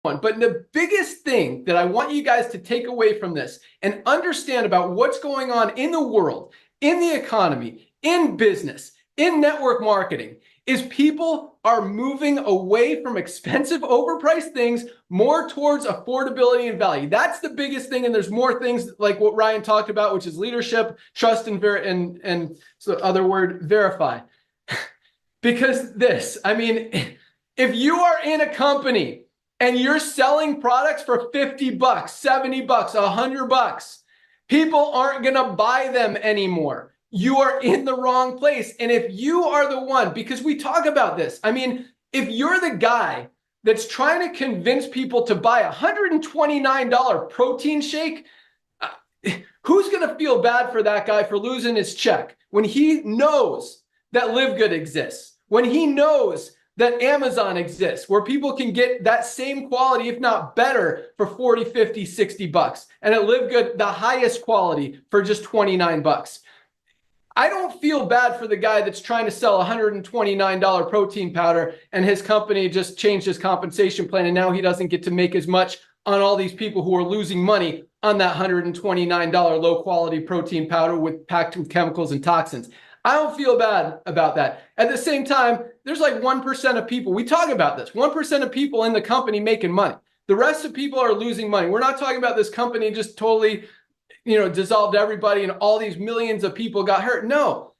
But the biggest thing that I want you guys to take away from this and understand about what's going on in the world, in the economy, in business, in network marketing, is people are moving away from expensive, overpriced things more towards affordability and value. That's the biggest thing. And there's more things like what Ryan talked about, which is leadership, trust, and so other word, verify. Because this, I mean, if you are in a company and you're selling products for 50 bucks, 70 bucks, 100 bucks, people aren't going to buy them anymore. You are in the wrong place. And if you are the one, because we talk about this, I mean, if you're the guy that's trying to convince people to buy a $129 protein shake, who's going to feel bad for that guy for losing his check when he knows that LiveGood exists, when he knows that Amazon exists, where people can get that same quality, if not better, for 40, 50, 60 bucks. And at LiveGood, the highest quality for just 29 bucks. I don't feel bad for the guy that's trying to sell $129 protein powder and his company just changed his compensation plan and now he doesn't get to make as much on all these people who are losing money on that $129 low quality protein powder packed with chemicals and toxins. I don't feel bad about that. At the same time, there's like 1% of people, we talk about this, 1% of people in the company making money. The rest of people are losing money. We're not talking about this company just totally, dissolved everybody and all these millions of people got hurt. No,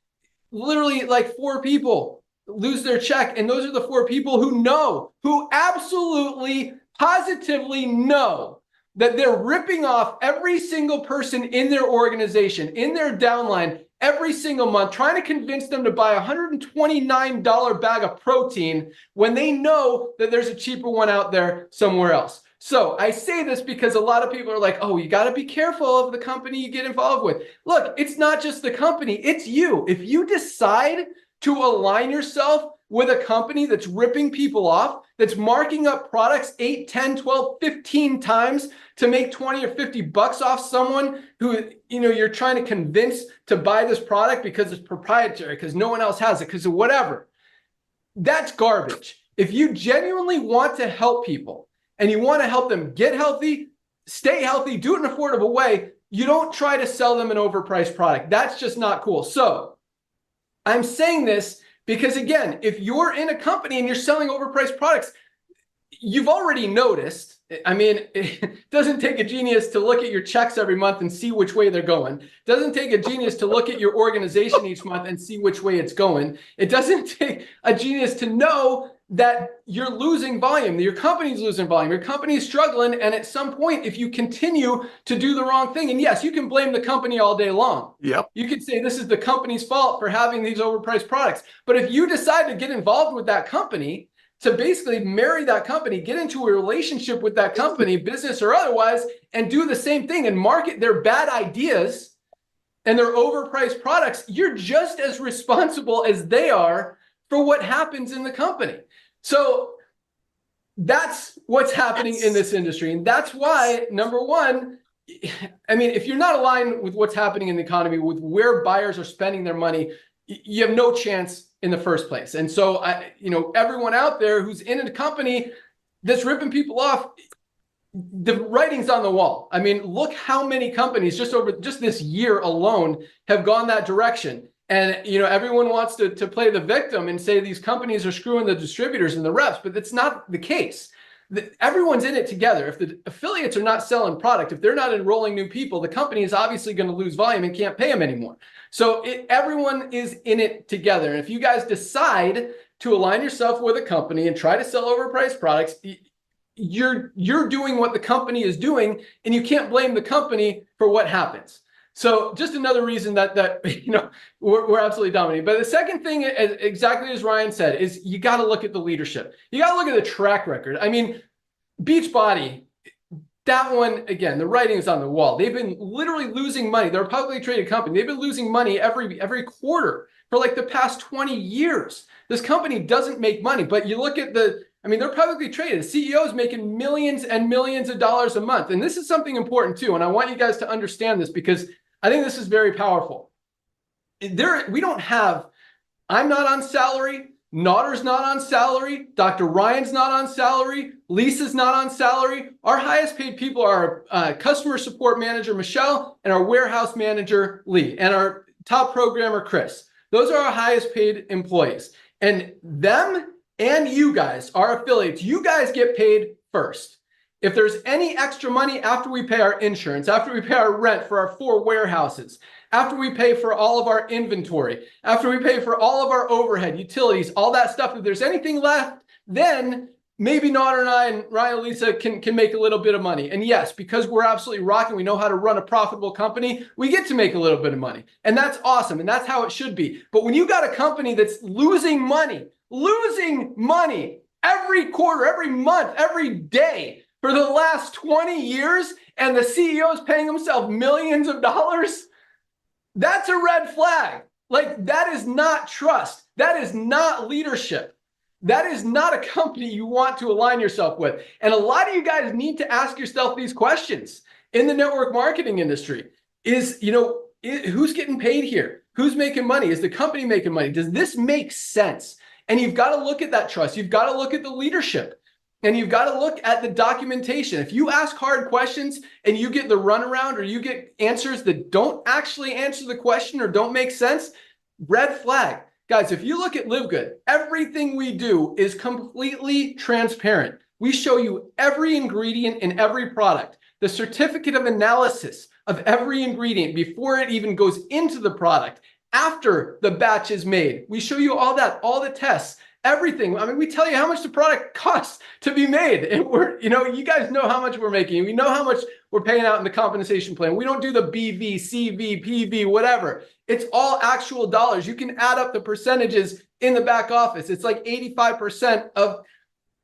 literally like 4 people lose their check. And those are the 4 people who absolutely, positively know that they're ripping off every single person in their organization, in their downline, every single month, trying to convince them to buy a $129 bag of protein when they know that there's a cheaper one out there somewhere else. So I say this because a lot of people are like, oh, you got to be careful of the company you get involved with. Look, it's not just the company, it's you. If you decide to align yourself with a company that's ripping people off, that's marking up products 8, 10, 12, 15 times to make 20 or 50 bucks off someone who, you're trying to convince to buy this product because it's proprietary, because no one else has it, because of whatever. That's garbage. If you genuinely want to help people and you want to help them get healthy, stay healthy, do it in an affordable way, you don't try to sell them an overpriced product. That's just not cool. So I'm saying this because, again, if you're in a company and you're selling overpriced products, you've already noticed. I mean, it doesn't take a genius to look at your checks every month and see which way they're going. It doesn't take a genius to look at your organization each month and see which way it's going. It doesn't take a genius to know that you're losing volume, that your company's losing volume, your company's struggling, and at some point, if you continue to do the wrong thing, and yes, you can blame the company all day long. Yep. You could say this is the company's fault for having these overpriced products. But if you decide to get involved with that company, to basically marry that company, get into a relationship with that company, business or otherwise, and do the same thing and market their bad ideas and their overpriced products, you're just as responsible as they are for what happens in the company. So that's what's happening in this industry. And that's why, number one, I mean, if you're not aligned with what's happening in the economy, with where buyers are spending their money, you have no chance in the first place. And so, everyone out there who's in a company that's ripping people off, the writing's on the wall. I mean, look how many companies just this year alone have gone that direction. And, everyone wants to play the victim and say these companies are screwing the distributors and the reps, but that's not the case. Everyone's in it together. If the affiliates are not selling product, if they're not enrolling new people, the company is obviously going to lose volume and can't pay them anymore. So everyone is in it together. And if you guys decide to align yourself with a company and try to sell overpriced products, you're doing what the company is doing, and you can't blame the company for what happens. So just another reason that we're absolutely dominating. But the second thing, exactly as Ryan said, is you got to look at the leadership. You got to look at the track record. I mean, Beachbody, that one, again, the writing is on the wall. They've been literally losing money. They're a publicly traded company. They've been losing money every quarter for like the past 20 years. This company doesn't make money, but you look at they're publicly traded. The CEO is making millions and millions of dollars a month. And this is something important too. And I want you guys to understand this because I think this is very powerful. I'm not on salary. Notter's not on salary. Dr. Ryan's not on salary. Lisa's not on salary. Our highest paid people are our customer support manager, Michelle, and our warehouse manager, Lee, and our top programmer, Chris. Those are our highest paid employees. And them and you guys, our affiliates, you guys get paid first. If there's any extra money after we pay our insurance, after we pay our rent for our 4 warehouses, after we pay for all of our inventory, after we pay for all of our overhead, utilities, all that stuff, if there's anything left, then maybe Notter and I and Ryan and Lisa can make a little bit of money. And yes, because we're absolutely rocking, we know how to run a profitable company, we get to make a little bit of money. And that's awesome. And that's how it should be. But when you got a company that's losing money every quarter, every month, every day, for the last 20 years, and the CEO is paying himself millions of dollars, that's a red flag. Like, that is not trust. That is not leadership. That is not a company you want to align yourself with. And a lot of you guys need to ask yourself these questions in the network marketing industry. Who's getting paid here? Who's making money? Is the company making money? Does this make sense? And you've got to look at that trust. You've got to look at the leadership. And you've got to look at the documentation. If you ask hard questions and you get the runaround or you get answers that don't actually answer the question or don't make sense, red flag. Guys, if you look at LiveGood, everything we do is completely transparent. We show you every ingredient in every product, the certificate of analysis of every ingredient before it even goes into the product, after the batch is made. We show you all that, all the tests. Everything. I mean, we tell you how much the product costs to be made. And you guys know how much we're making. We know how much we're paying out in the compensation plan. We don't do the BV, CV, PV, whatever. It's all actual dollars. You can add up the percentages in the back office. It's like 85% of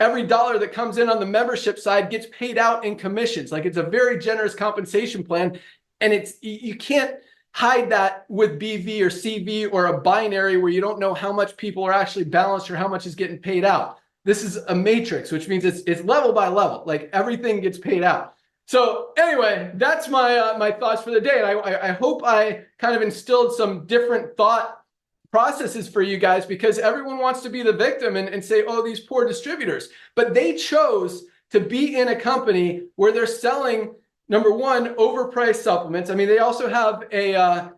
every dollar that comes in on the membership side gets paid out in commissions. Like, it's a very generous compensation plan. And you can't hide that with BV or CV or a binary where you don't know how much people are actually balanced or how much is getting paid out. This is a matrix, which means it's level by level, like everything gets paid out. So anyway, that's my thoughts for the day. And I hope I kind of instilled some different thought processes for you guys, because everyone wants to be the victim and say, oh, these poor distributors. But they chose to be in a company where they're selling, number one, overpriced supplements. I mean, they also have a,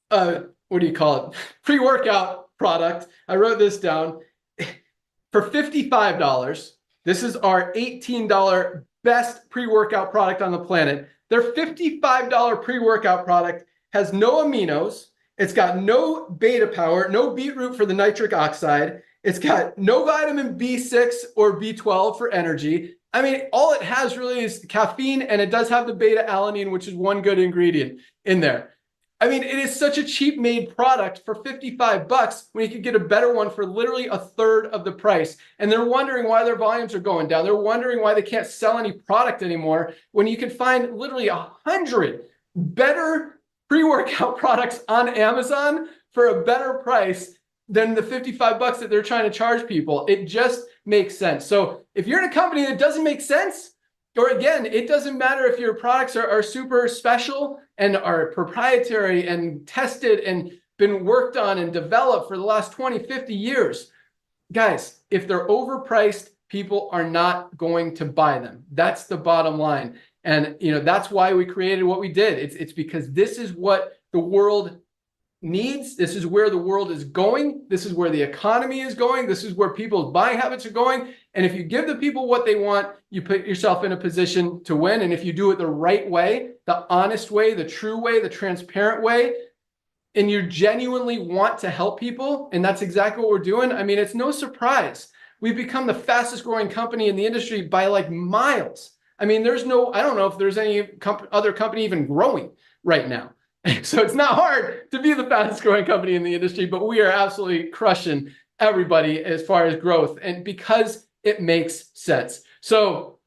what do you call it? Pre-workout product. I wrote this down. For $55, this is our $18 best pre-workout product on the planet. Their $55 pre-workout product has no aminos. It's got no beta power, no beetroot for the nitric oxide. It's got no vitamin B6 or B12 for energy. I mean, all it has really is caffeine, and it does have the beta alanine, which is one good ingredient in there. I mean, it is such a cheap made product for $55 when you could get a better one for literally a third of the price. And they're wondering why their volumes are going down. They're wondering why they can't sell any product anymore when you can find literally 100 better pre-workout products on Amazon for a better price than the $55 that they're trying to charge people. It just makes sense. So if you're in a company that doesn't make sense, or again, it doesn't matter if your products are super special and are proprietary and tested and been worked on and developed for the last 20, 50 years. Guys, if they're overpriced, people are not going to buy them. That's the bottom line. And that's why we created what we did. It's because this is what the world needs. This is where the world is going. This is where the economy is going. This is where people's buying habits are going. And if you give the people what they want, you put yourself in a position to win. And if you do it the right way, the honest way, the true way, the transparent way, and you genuinely want to help people, and that's exactly what we're doing. I mean, it's no surprise. We've become the fastest growing company in the industry by like miles. I mean, I don't know if there's any other company even growing right now. So it's not hard to be the fastest growing company in the industry, but we are absolutely crushing everybody as far as growth, and because it makes sense. So